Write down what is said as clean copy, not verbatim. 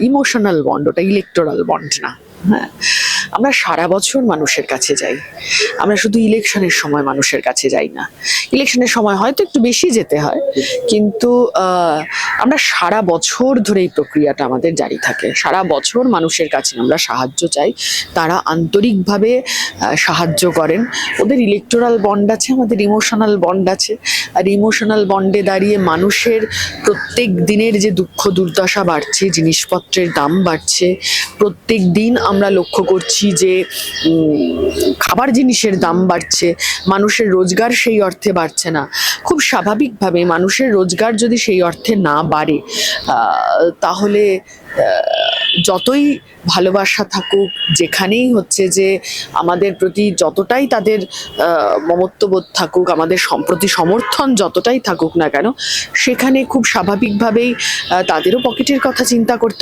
Emotional bond, ওটা electoral bond না। হ্যাঁ, আমরা সারা বছর মানুষের কাছে যাই, আমরা শুধু ইলেকশনের সময় মানুষের কাছে যাই না। ইলেকশনের সময় হয়তো একটু বেশি যেতে হয়, কিন্তু আমরা সারা বছর ধরে এই প্রক্রিয়াটা আমাদের জারি থাকে। সারা বছর মানুষের কাছে আমরা সাহায্য চাই, তারা আন্তরিকভাবে সাহায্য করেন। ওদের ইলেকটোরাল বন্ড আছে, আমাদের ইমোশনাল বন্ড আছে। আর ইমোশনাল বন্ডে দাঁড়িয়ে মানুষের প্রত্যেক দিনের যে দুঃখ দুর্দশা বাড়ছে, জিনিসপত্রের দাম বাড়ছে, প্রত্যেক দিন আমরা লক্ষ্য করছি যে খাবার জিনিসের দাম বাড়ছে, মানুষের রোজগার সেই অর্থে বাড়ছে না। খুব স্বাভাবিকভাবে মানুষের রোজগার যদি সেই অর্থে না বাড়ে, তাহলে যতই ভালোবাসা থাকুক, যেখানেই হচ্ছে যে আমাদের প্রতি যতটাই তাদের মমত্ববোধ থাকুক, আমাদের প্রতি সমর্থন যতটাই থাকুক না কেন, সেখানে খুব স্বাভাবিকভাবেই তাদেরও পকেটের কথা চিন্তা করতে